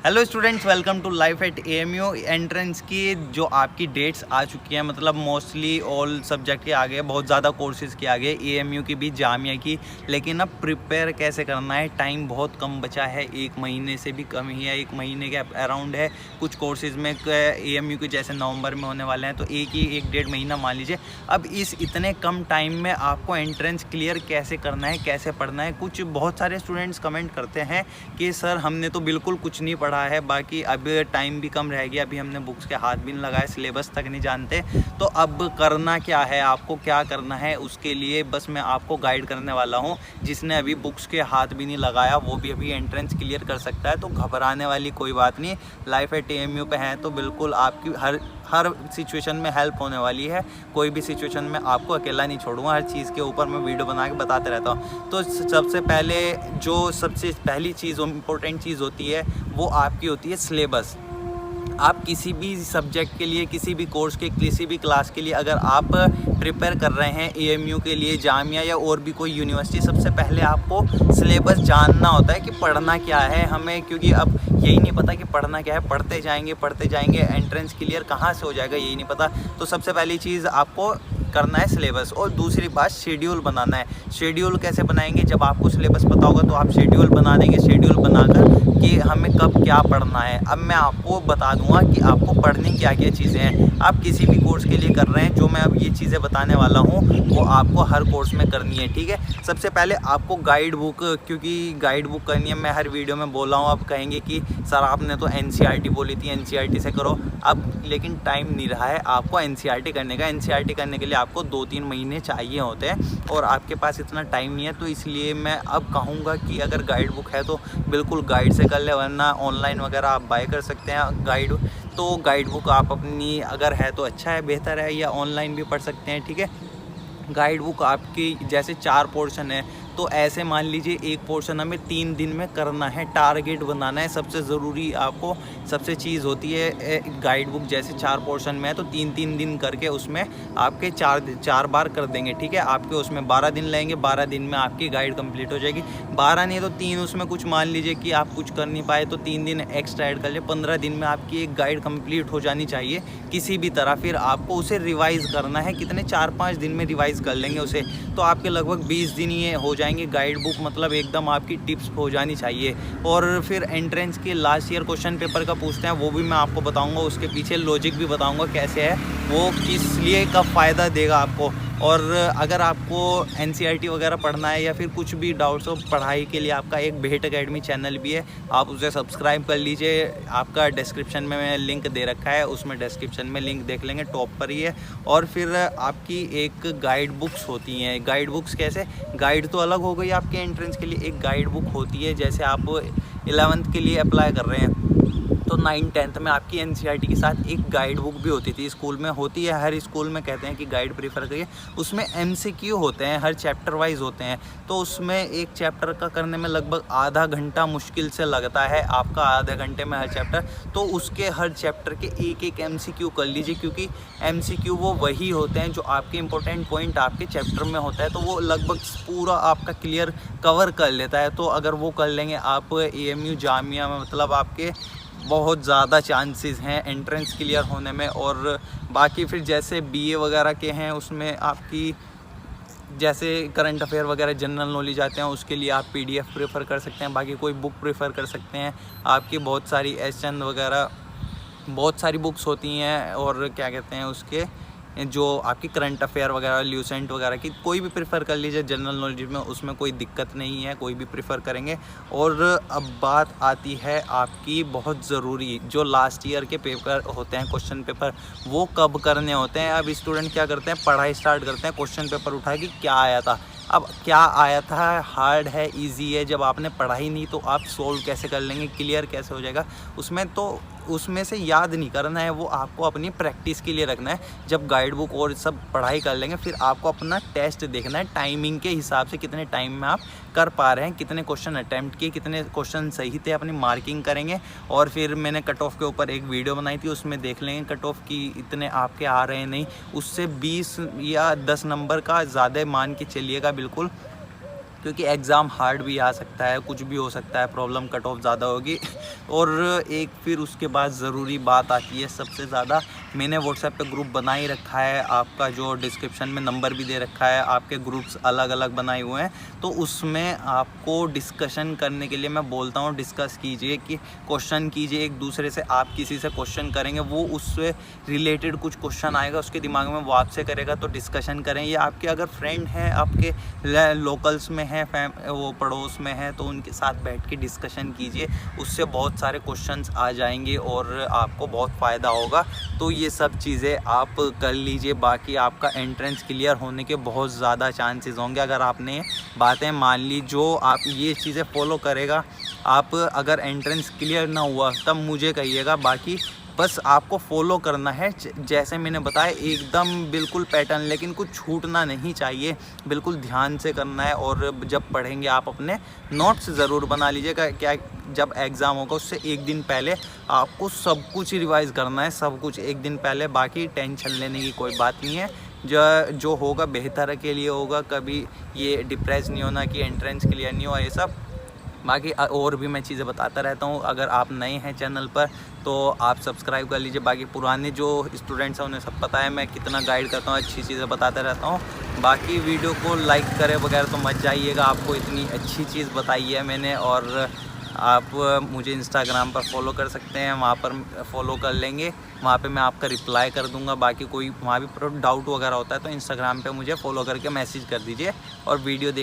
Hello students, welcome to life at AMU. Entrance की जो आपकी डेट्स आ चुकी हैं, मतलब मोस्टली ऑल सब्जेक्ट के आगे, बहुत ज़्यादा कोर्सेज़ के आगे, एएमयू की भी, जामिया की। लेकिन अब प्रिपेयर कैसे करना है, टाइम बहुत कम बचा है, 1 महीने से भी कम ही है, 1 महीने के अराउंड है। कुछ कोर्सेज़ में एएमयू के जैसे नवंबर में होने वाले हैं, तो एक डेढ़ महीना मान लीजिए। अब इस इतने कम टाइम में आपको एंट्रेंस क्लियर कैसे करना है, कैसे पढ़ना है। कुछ बहुत सारे स्टूडेंट्स कमेंट करते हैं कि सर हमने तो बिल्कुल कुछ नहीं पढ़ा है, बाकी अब टाइम भी कम रह गया, अभी हमने बुक्स के हाथ भी नहीं लगाए, सिलेबस तक नहीं जानते, तो अब करना क्या है, आपको क्या करना है। उसके लिए बस मैं आपको गाइड करने वाला हूँ। जिसने अभी बुक्स के हाथ भी नहीं लगाया वो भी अभी एंट्रेंस क्लियर कर सकता है, तो घबराने वाली कोई बात नहीं। लाइफ एट एएमयू पे हैं तो बिल्कुल आपकी हर सिचुएशन में हेल्प होने वाली है। कोई भी सिचुएशन में आपको अकेला नहीं छोड़ूंगा, हर चीज़ के ऊपर मैं वीडियो बना के बताते रहता हूँ। तो सबसे पहले जो सबसे पहली चीज़ इम्पोर्टेंट चीज़ होती है वो आपकी होती है सिलेबस। आप किसी भी सब्जेक्ट के लिए, किसी भी कोर्स के, किसी भी क्लास के लिए अगर आप प्रिपेयर कर रहे हैं एएमयू के लिए, जामिया या और भी कोई यूनिवर्सिटी, सबसे पहले आपको सिलेबस जानना होता है कि पढ़ना क्या है हमें। क्योंकि अब यही नहीं पता कि पढ़ना क्या है, पढ़ते जाएंगे एंट्रेंस क्लियर कहाँ से हो जाएगा यही नहीं पता। तो सबसे पहली चीज़ आपको करना है सिलेबस, और दूसरी बात शेड्यूल बनाना है। शेड्यूल कैसे बनाएंगे, जब आपको सिलेबस पता होगा तो आप शेड्यूल बना देंगे। शेड्यूल बनाकर कि हमें कब क्या पढ़ना है। अब मैं आपको बता दूंगा कि आपको पढ़ने क्या क्या चीज़ें हैं। आप किसी भी कोर्स के लिए कर रहे हैं, जो मैं अब ये चीज़ें बताने वाला हूँ वो आपको हर कोर्स में करनी है, ठीक है। सबसे पहले आपको गाइड बुक, क्योंकि गाइड बुक करनी है, मैं हर वीडियो में बोला हूँ। आप कहेंगे कि सर आपने तो एनसीईआरटी बोली थी, एनसीईआरटी से करो। अब लेकिन टाइम नहीं रहा है आपको एनसीईआरटी करने का। एनसीईआरटी करने के लिए आपको 2-3 महीने चाहिए होते हैं, और आपके पास इतना टाइम नहीं है। तो इसलिए मैं अब कहूँगा कि अगर गाइड बुक है तो बिल्कुल गाइड से कर ले, वरना ऑनलाइन वगैरह आप बाय कर सकते हैं गाइड। तो गाइड बुक आप अपनी अगर है तो अच्छा है, बेहतर है, या ऑनलाइन भी पढ़ सकते हैं, ठीक है। गाइड बुक आपकी जैसे 4 पोर्शन है, तो ऐसे मान लीजिए एक पोर्शन हमें 3 दिन में करना है, टारगेट बनाना है। सबसे ज़रूरी आपको सबसे चीज़ होती है गाइड बुक, जैसे 4 पोर्शन में है तो 3-3 दिन करके उसमें आपके 4 बार कर देंगे, ठीक है। आपके उसमें 12 दिन लगेंगे, 12 दिन में आपकी गाइड कंप्लीट हो जाएगी। 12 नहीं तो 3, उसमें कुछ मान लीजिए कि आप कुछ कर नहीं पाए तो 3 दिन एक्स्ट्रा ऐड कर लिए, 15 दिन में आपकी एक गाइड कंप्लीट हो जानी चाहिए किसी भी तरह। फिर आपको उसे रिवाइज़ करना है, कितने 4-5 दिन में रिवाइज़ कर लेंगे उसे, तो आपके लगभग 20 दिन ये हो जाएंगे। गाइड बुक मतलब एकदम आपकी टिप्स हो जानी चाहिए। और फिर एंट्रेंस के लास्ट ईयर क्वेश्चन पेपर का पूछते हैं, वो भी मैं आपको बताऊंगा, उसके पीछे लॉजिक भी बताऊंगा कैसे है, वो किस लिए कब फ़ायदा देगा आपको। और अगर आपको एनसीईआरटी वगैरह पढ़ना है या फिर कुछ भी डाउट्स हो पढ़ाई के लिए, आपका एक भेट एकेडमी चैनल भी है, आप उसे सब्सक्राइब कर लीजिए। आपका डिस्क्रिप्शन में मैं लिंक दे रखा है, उसमें डिस्क्रिप्शन में लिंक देख लेंगे, टॉप पर ही है। और फिर आपकी एक गाइड बुक्स होती हैं। गाइड बुक्स कैसे, गाइड तो अलग हो गई आपके एंट्रेंस के लिए, एक गाइड बुक होती है। जैसे आप 11th के लिए अप्लाई कर रहे हैं तो 9-10th में आपकी एनसीईआरटी के साथ एक गाइड बुक भी होती थी, स्कूल में होती है। हर स्कूल में कहते हैं कि गाइड प्रीफर करिए। उसमें एमसीक्यू होते हैं, हर चैप्टर वाइज होते हैं, तो उसमें एक चैप्टर का करने में लगभग आधा घंटा मुश्किल से लगता है आपका, आधे घंटे में हर चैप्टर। तो उसके हर चैप्टर के एक एमसीक्यू कर लीजिए, क्योंकि एमसीक्यू वो वही होते हैं जो आपके इंपॉर्टेंट पॉइंट आपके चैप्टर में होता है, तो वो लगभग पूरा आपका क्लियर कवर कर लेता है। तो अगर वो कर लेंगे आप एएमयू जामिया में, मतलब आपके बहुत ज़्यादा चांसेस हैं एंट्रेंस क्लियर होने में। और बाकी फिर जैसे बीए वगैरह के हैं, उसमें आपकी जैसे करंट अफेयर वगैरह, जनरल नॉलेज आते हैं, उसके लिए आप पीडीएफ प्रेफर कर सकते हैं। बाकी कोई बुक प्रेफर कर सकते हैं, आपकी बहुत सारी एसचंद वगैरह बहुत सारी बुक्स होती हैं। और क्या कहते हैं उसके, जो आपकी करंट अफेयर वगैरह, ल्यूसेंट वगैरह की, कोई भी प्रेफर कर लीजिए जनरल नॉलेज में, उसमें कोई दिक्कत नहीं है, कोई भी प्रेफर करेंगे। और अब बात आती है आपकी बहुत ज़रूरी, जो लास्ट ईयर के पेपर होते हैं, क्वेश्चन पेपर, वो कब करने होते हैं। अब स्टूडेंट क्या करते हैं, पढ़ाई स्टार्ट करते हैं, क्वेश्चन पेपर उठा कि क्या आया था। अब क्या आया था, हार्ड है, इजी है, जब आपने पढ़ाई नहीं तो आप सोल्व कैसे कर लेंगे, क्लियर कैसे हो जाएगा उसमें। तो उसमें से याद नहीं करना है, वो आपको अपनी प्रैक्टिस के लिए रखना है। जब गाइड बुक और सब पढ़ाई कर लेंगे, फिर आपको अपना टेस्ट देखना है, टाइमिंग के हिसाब से कितने टाइम में आप कर पा रहे हैं, कितने क्वेश्चन अटैम्प्ट किए, कितने क्वेश्चन सही थे, अपनी मार्किंग करेंगे। और फिर मैंने कट ऑफ के ऊपर एक वीडियो बनाई थी, उसमें देख लेंगे कट ऑफ की इतने आपके आ रहे हैं नहीं, उससे 20 या 10 नंबर का ज़्यादा मान के चलिएगा बिल्कुल। क्योंकि एग्ज़ाम हार्ड भी आ सकता है, कुछ भी हो सकता है, प्रॉब्लम कट ऑफ ज़्यादा होगी। और एक फिर उसके बाद ज़रूरी बात आती है सबसे ज़्यादा, मैंने व्हाट्सएप पे ग्रुप बना ही रखा है, आपका जो डिस्क्रिप्शन में नंबर भी दे रखा है, आपके ग्रुप्स अलग अलग बनाए हुए हैं, तो उसमें आपको डिस्कशन करने के लिए मैं बोलता हूँ डिस्कस कीजिए, कि क्वेश्चन कीजिए एक दूसरे से। आप किसी से क्वेश्चन करेंगे, वो उससे रिलेटेड कुछ क्वेश्चन आएगा उसके दिमाग में, वो आपसे करेगा, तो डिस्कशन करें। या आपके अगर फ्रेंड हैं, आपके लोकल्स में हैं, वो पड़ोस में हैं, तो उनके साथ बैठ के डिस्कशन कीजिए, उससे बहुत सारे क्वेश्चंस आ जाएंगे और आपको बहुत फ़ायदा होगा। तो ये सब चीज़ें आप कर लीजिए, बाकी आपका एंट्रेंस क्लियर होने के बहुत ज़्यादा चांसेस होंगे अगर आपने बातें मान ली। जो आप ये चीज़ें फॉलो करेगा, आप अगर एंट्रेंस क्लियर ना हुआ तब मुझे कहिएगा, बाकी बस आपको फॉलो करना है जैसे मैंने बताया, एकदम बिल्कुल पैटर्न, लेकिन कुछ छूटना नहीं चाहिए, बिल्कुल ध्यान से करना है। और जब पढ़ेंगे आप अपने नोट्स ज़रूर बना लीजिएगा, क्या जब एग्ज़ाम होगा उससे एक दिन पहले आपको सब कुछ रिवाइज़ करना है, सब कुछ एक दिन पहले। बाकी टेंशन लेने की कोई बात नहीं है, जो होगा बेहतर के लिए होगा। कभी ये डिप्रेस नहीं होना कि एंट्रेंस क्लियर नहीं हुआ, ये सब। बाकी और भी मैं चीज़ें बताता रहता हूँ। अगर आप नए हैं चैनल पर तो आप सब्सक्राइब कर लीजिए। बाकी पुराने जो स्टूडेंट्स हैं उन्हें सब पता है मैं कितना गाइड करता हूँ, अच्छी चीज़ें बताते रहता हूँ। बाकी वीडियो को लाइक करें वगैरह तो मत जाइएगा, आपको इतनी अच्छी चीज़ बताई है मैंने। और आप मुझे इंस्टाग्राम पर फॉलो कर सकते हैं, वहाँ पर फॉलो कर लेंगे, वहाँ पे मैं आपका रिप्लाई कर दूँगा। बाकी कोई वहाँ भी डाउट वगैरह होता है तो इंस्टाग्राम पे मुझे फॉलो करके मैसेज कर दीजिए और वीडियो देख